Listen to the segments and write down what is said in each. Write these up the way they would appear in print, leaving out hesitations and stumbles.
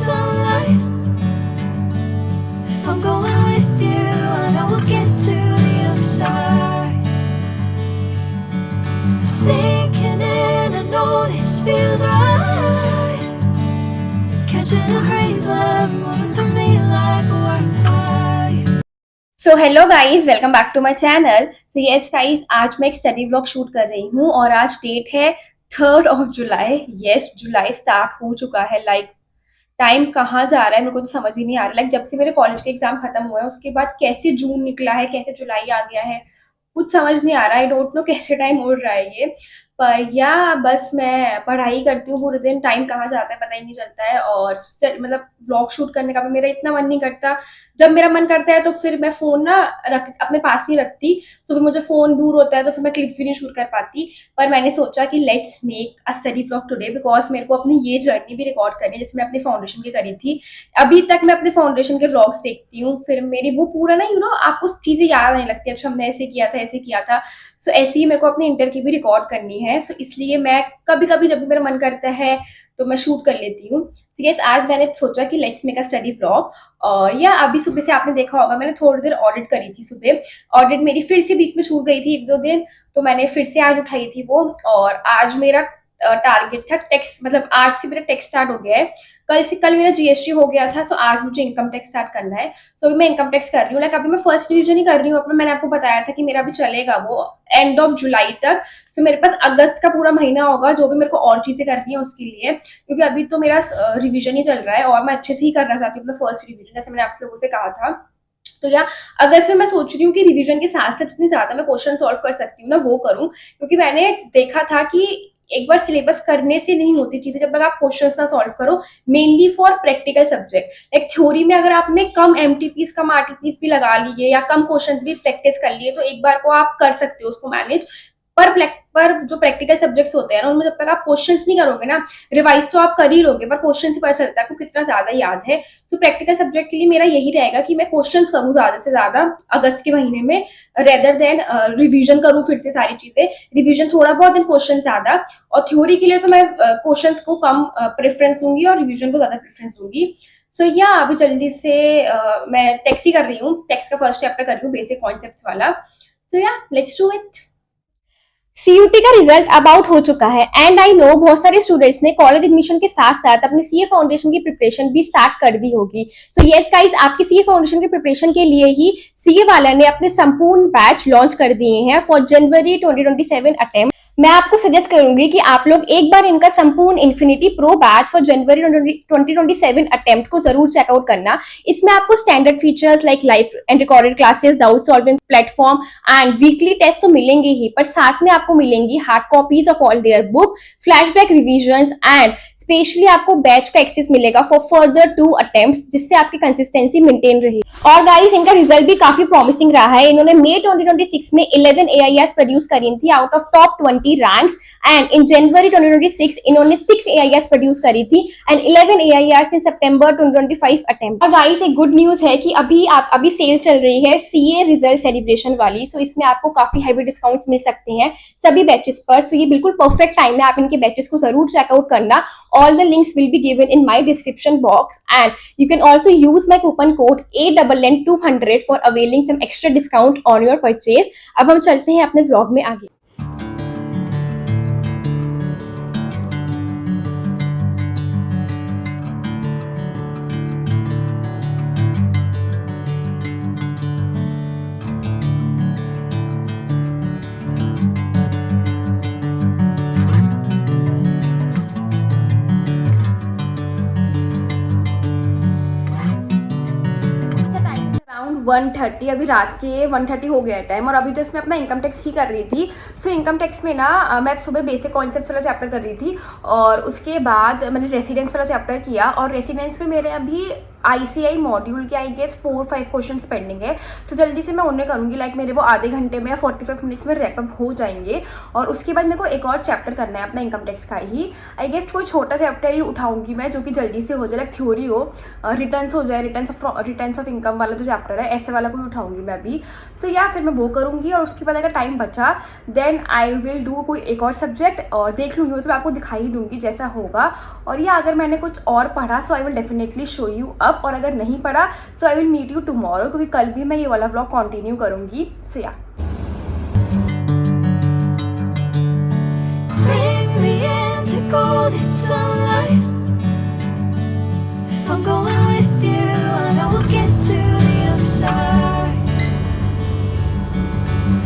sunlight. If I'm going with you, I know we'll get to the other side. Sinking in, I know this feels right. Catching a breeze, love moving through me like a wildfire. So hello guys, welcome back to my channel. So yes guys, आज मैं एक study vlog shoot कर रही हूँ और आज date है 3 जुलाई। Yes, July start हो चुका है। टाइम कहाँ जा रहा है मेरे को तो समझ ही नहीं आ रहा। जब से मेरे कॉलेज के एग्जाम खत्म हुए हैं उसके बाद कैसे जून निकला है, कैसे जुलाई आ गया है, कुछ समझ नहीं आ रहा। आई डोंट नो कैसे टाइम उड़ रहा है ये। पर या बस मैं पढ़ाई करती हूँ पूरे दिन, टाइम कहाँ जाता है पता ही नहीं चलता है। और मतलब व्लॉग शूट करने का भी मेरा इतना मन नहीं करता। जब मेरा मन करता है तो फिर मैं फोन ना अपने पास नहीं रखती, तो फिर मुझे फोन दूर होता है तो फिर मैं क्लिप्स भी नहीं शूट कर पाती। पर मैंने सोचा कि let's make a study vlog today, because मेरे को अपनी ये जर्नी भी रिकॉर्ड करनी है जैसे मैं अपनी फाउंडेशन की करी थी। अभी तक मैं अपने फाउंडेशन के व्लॉग्स देखती हूँ, फिर मेरी वो पूरा ना आपको चीजें याद नहीं लगती। अच्छा हमने ऐसे किया था, ऐसे किया था। सो ऐसे ही मेरे को अपनी इंटर की भी रिकॉर्ड करनी है। सो इसलिए मैं कभी कभी जब भी मेरा मन करता है तो मैं शूट कर लेती हूँ। सो यस, आज मैंने सोचा कि let's make a study vlog. और या अभी सुबह से आपने देखा होगा मैंने थोड़ी देर ऑडिट करी थी सुबह। ऑडिट मेरी फिर से बीच में छूट गई थी 1-2 दिन, तो मैंने फिर से आज उठाई थी वो। और आज मेरा टारगेट था टैक्स, मतलब आज से मेरा टैक्स स्टार्ट हो गया है। कल मेरा जीएसटी हो गया था, सो आज मुझे इनकम टैक्स स्टार्ट करना है। सो अभी मैं इनकम टैक्स कर रही हूँ। अभी मैं फर्स्ट रिविजन ही कर रही हूँ अपना। मैंने आपको बताया था कि मेरा अभी चलेगा वो एंड ऑफ जुलाई तक। सो मेरे पास अगस्त का पूरा महीना होगा जो भी मेरे को और चीजें करनी है उसके लिए, क्योंकि अभी तो मेरा रिविजन ही चल रहा है और मैं अच्छे से ही करना चाहती हूँ अपना फर्स्ट रिविजन, जैसे मैंने आप लोगों से कहा था। तो या अगस्त में मैं सोच रही हूँ कि रिवीजन के साथ साथ इतनी ज्यादा मैं क्वेश्चन सॉल्व कर सकती हूँ ना वो करूँ, क्योंकि मैंने देखा था कि एक बार सिलेबस करने से नहीं होती चीजें जब तक आप क्वेश्चंस ना सॉल्व करो, mainly for practical subject. Like theory में अगर आपने कम एमटीपीस कम आरटीपीस भी लगा लिए या कम क्वेश्चन भी प्रैक्टिस कर लिए तो एक बार को आप कर सकते हो उसको मैनेज। पर जो प्रैक्टिकल सब्जेक्ट्स होते हैं ना उनमें जब तक आप क्वेश्चंस नहीं करोगे ना, रिवाइज तो आप कर ही लोगे पर क्वेश्चन से पता चलता है आपको कितना ज्यादा याद है। तो प्रैक्टिकल सब्जेक्ट के लिए मेरा यही रहेगा कि मैं क्वेश्चंस करूँ ज्यादा से ज्यादा अगस्त के महीने में, रेदर देन रिवीजन करूँ फिर से सारी चीजें। रिवीजन थोड़ा बहुत एंड क्वेश्चन ज्यादा। और थ्योरी के लिए तो मैं क्वेश्चंस को कम प्रेफरेंस दूंगी और रिवीजन को ज्यादा प्रेफरेंस दूंगी। सो या अभी जल्दी से मैं टैक्स ही कर रही हूँ, टैक्स का फर्स्ट चैप्टर कर रही हूँ, बेसिक कॉन्सेप्ट वाला। सो या लेट्स डू इट। सीयूटी का रिजल्ट अब आउट हो चुका है एंड आई नो बहुत सारे स्टूडेंट्स ने कॉलेज एडमिशन के साथ साथ अपनी सीए फाउंडेशन की प्रिपरेशन भी स्टार्ट कर दी होगी। सो यस गाइस, आपकी सीए फाउंडेशन की प्रिपरेशन के लिए ही सीए वाला ने अपने संपूर्ण बैच लॉन्च कर दिए हैं फॉर जनवरी 2027 अटेम्प्ट। मैं आपको सजेस्ट करूंगी कि आप लोग एक बार इनका संपूर्ण इन्फिनिटी प्रो बैच फॉर जनवरी 2027 अटेम्प्ट को जरूर चेकआउट करना। इसमें आपको standard features like live and recorded classes, doubt solving platform and weekly test तो मिलेंगे ही, पर साथ में आपको मिलेंगी hard copies of all their book, flashback revisions and specially आपको बैच का एक्सेस मिलेगा फॉर फर्दर 2 अटेम्प्ट्स, जिससे आपकी कंसिस्टेंसी मेंटेन रहे। और गाइस, इनका रिजल्ट भी काफी प्रॉमिसिंग रहा है। इन्होंने मई 2026 में 11 AIRs प्रोड्यूस करी थी out of top 20 ranks and in January 2026 इन्होंने 6 AIRs प्रोड्यूस करी थी एंड 11 AIRs इन सितंबर 2025 अटेम्प्ट। और गाइस, एक गुड न्यूज है कि अभी सेल चल रही है सीए रिजल्ट सेलिब्रेशन वाली। सो इसमें आपको काफी हैवी डिस्काउंट्स मिल सकते हैं सभी बैचेस पर। सो ये बिल्कुल परफेक्ट टाइम है, आप इनके बैचेस को जरूर चेकआउट करना। All the links will be given in my description box and you can also use my coupon code ANN200 for availing some extra discount on your purchase. अब हम चलते हैं अपने व्लॉग में आगे। अराउंड 1:30, अभी रात के 1:30 हो गया टाइम और अभी जस्ट मैं अपना इनकम टैक्स ही कर रही थी। सो इनकम टैक्स में ना मैं सुबह बेसिक कॉन्सेप्ट वाला चैप्टर कर रही थी और उसके बाद मैंने रेसिडेंस वाला चैप्टर किया और रेसिडेंस में मेरे अभी ICI मॉड्यूल के आई गेस 4-5 क्वेश्चंस पेंडिंग है, तो जल्दी से मैं उन्हें करूँगी। लाइक मेरे वो आधे घंटे में या 45 मिनट्स में रैपअप हो जाएंगे। और उसके बाद मेरे को एक और चैप्टर करना है अपना इनकम टैक्स का ही। आई गेस कोई छोटा चैप्टर ही उठाऊंगी मैं जो कि जल्दी से हो जाए, लाइक थ्योरी हो, रिटर्न्स हो जाए, रिटर्न्स ऑफ इनकम वाला जो चैप्टर है ऐसे वाला कोई उठाऊंगी मैं अभी। सो या फिर मैं वो करूँगी। और उसके बाद अगर टाइम बचा देन आई विल डू कोई एक और सब्जेक्ट और देख लूँगी, वो तो मैं आपको दिखाई दूंगी जैसा होगा। और या अगर मैंने कुछ और पढ़ा so I will definitely show you up, और अगर नहीं पढ़ा so I will meet you tomorrow, क्योंकि कल भी मैं ये वाला व्लॉग कंटिन्यू करूँगी। सो या Bring me into golden sunlight. If I'm going with you, I know we'll get to the other side.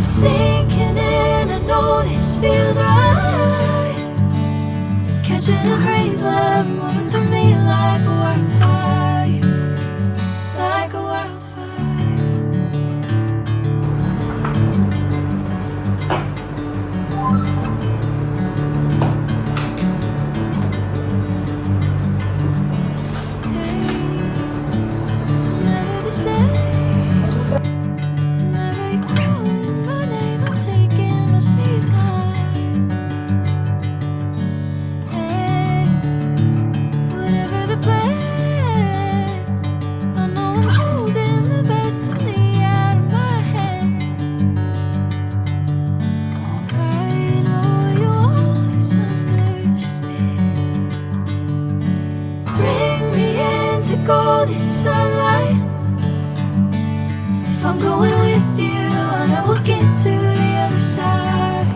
Sinking in, I know this feels right. Catching a crazy love moving through me like a wildfire, like a wildfire. Never the same. Whenever you're calling my name, I'm taking my sweet time. Hey, whatever the plan, I know I'm holding the best of me out of my hand. I know you'll always understand. Bring me into golden sunlight. If I'm going with you, I know we'll get to the other side.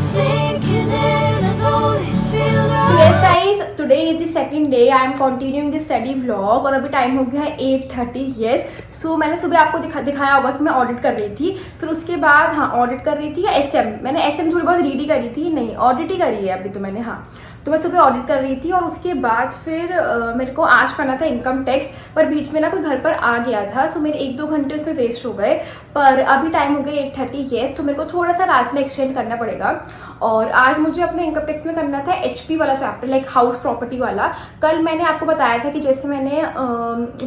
Sinking in, I know this feels yes right. Guys, today is the second day I am continuing the study vlog. और अभी time हो गया है 8:30। Yes, सो मैंने सुबह आपको दिखाया होगा कि मैं ऑडिट कर रही थी। फिर उसके बाद हाँ ऑडिट कर रही थी या SM, मैंने SM थोड़ी बहुत रीड ही करी थी, नहीं ऑडिट ही करी है अभी तो मैंने। हाँ, तो मैं सुबह ऑडिट कर रही थी। और उसके बाद फिर मेरे को आज करना था इनकम टैक्स, पर बीच में ना कोई घर पर आ गया था, सो मेरे 1-2 घंटे उसमें वेस्ट हो गए। पर अभी टाइम हो गया 8:30। यस, तो मेरे को थोड़ा सा रात में एक्सटेंड करना पड़ेगा। और आज मुझे अपने इनकम टैक्स में करना था HP वाला चैप्टर, लाइक हाउस प्रॉपर्टी वाला। कल मैंने आपको बताया था कि जैसे मैंने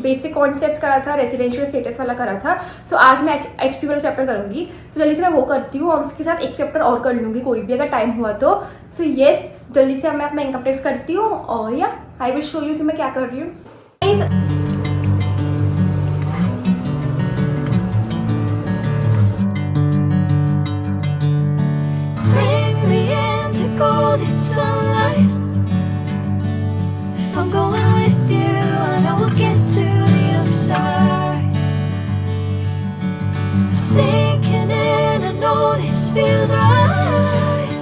बेसिक कॉन्सेप्ट करा था, रेजिडेंशियल स्टेटस वाला करा था, सो आज मैं HP वाला चैप्टर करूँगी। तो जल्दी से मैं वो करती हूँ और उसके साथ एक चैप्टर और कर लूँगी कोई भी अगर टाइम हुआ तो। सो यस, जल्दी से मैं अपना इनकम टैक्स करती हूँ और या आई विल शो यू कि मैं क्या कर रही हूँ। Bring me into golden sunlight. If I'm going with you, I know we'll get to the other side. Sinking in, I know this feels right.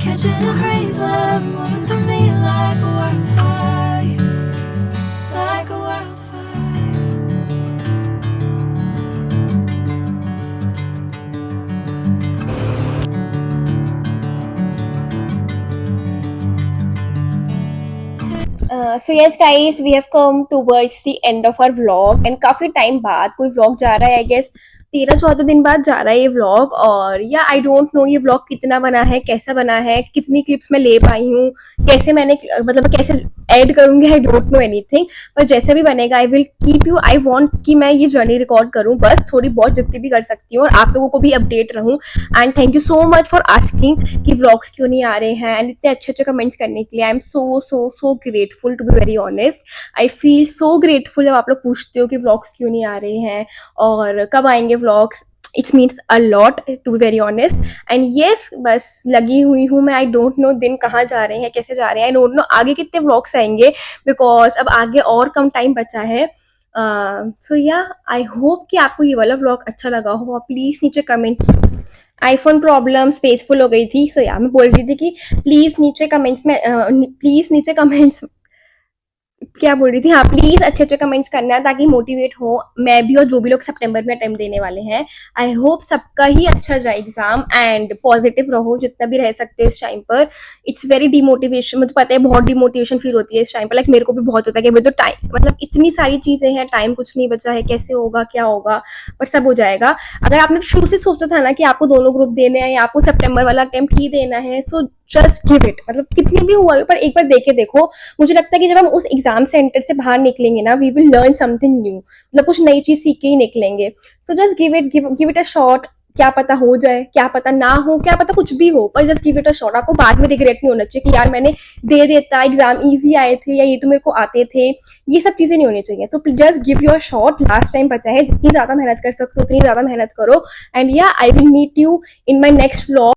Catching a crazy love moving through me like a wildfire, like a wildfire. So yes guys, we have come towards the end of our vlog and काफ़ी time बाद कोई vlog जा रहा है। I guess 13-14 दिन बाद जा रहा है ये व्लॉग। और या आई डोंट नो ये व्लॉग कितना बना है, कैसा बना है, कितनी क्लिप्स मैं ले पाई हूँ, कैसे मैंने मतलब कैसे ऐड करूँगी, आई डोंट नो एनीथिंग। पर जैसा भी बनेगा I will keep you, I want कि मैं ये जर्नी रिकॉर्ड करूँ बस थोड़ी बहुत जितनी भी कर सकती हूँ और आप लोगों को भी अपडेट रहूँ। And thank you so much for asking कि व्लॉग्स क्यों नहीं आ रहे हैं एंड इतने अच्छे अच्छे कमेंट्स करने के लिए। I am so grateful to be very honest. I feel so grateful जब आप लोग पूछते हो कि व्लॉग्स क्यों नहीं आ रहे हैं और कब आएंगे vlogs. It's means a lot to be very honest. And yes, बस लगी हुई हूँ मैं। आई डोंट नो दिन कहाँ जा रहे हैं, कैसे जा रहे हैं, आई डोंट नो आगे कितने व्लॉग्स आएंगे बिकॉज अब आगे और कम टाइम बचा है। सो या आई होप कि आपको ये वाला व्लॉग अच्छा लगा हो। प्लीज़ नीचे कमेंट, आईफोन प्रॉब्लम स्पेसफुल हो गई थी। सो या मैं बोल रही थी कि प्लीज़ नीचे कमेंट्स में प्लीज़ नीचे कमेंट्स क्या बोल रही थी, हाँ प्लीज अच्छे अच्छे कमेंट्स करना ताकि मोटिवेट हो मैं भी और जो भी लोग सितंबर में अटेम्प्ट देने वाले हैं। आई होप सबका ही अच्छा जाए एग्जाम एंड पॉजिटिव रहो जितना भी रह सकते हो इस टाइम पर। इट्स वेरी डिमोटिवेशन, मुझे पता है बहुत डिमोटिवेशन फील होती है इस टाइम पर। लाइक मेरे को भी बहुत होता है कि अभी तो टाइम मतलब इतनी सारी चीजें हैं, टाइम कुछ नहीं बचा है, कैसे होगा क्या होगा, पर सब हो जाएगा। अगर आपने शुरू से सोचा था ना कि आपको दोनों ग्रुप देने हैं या आपको सितंबर वाला अटेम्प्ट ही देना है, सो जस्ट गिव इट, मतलब कितनी भी हुआ हो, पर एक बार देके देखो। मुझे लगता है कि जब हम उस एग्जाम सेंटर से बाहर निकलेंगे ना, we will learn something new, मतलब कुछ नई चीज सीख के ही निकलेंगे। So just give it a shot. क्या पता हो जाए, क्या पता ना हो, क्या पता कुछ भी हो, पर just give it a shot. आपको बाद में रिग्रेट नहीं होना चाहिए कि यार मैंने दे देता, एग्जाम इजी आए थे या ये तो मेरे को आते थे, ये सब चीजें नहीं होनी चाहिए। सो just give your shot, last time बचा है, जितनी ज्यादा मेहनत कर सकते हो उतनी ज्यादा मेहनत करो। And yeah I will meet you in my next vlog.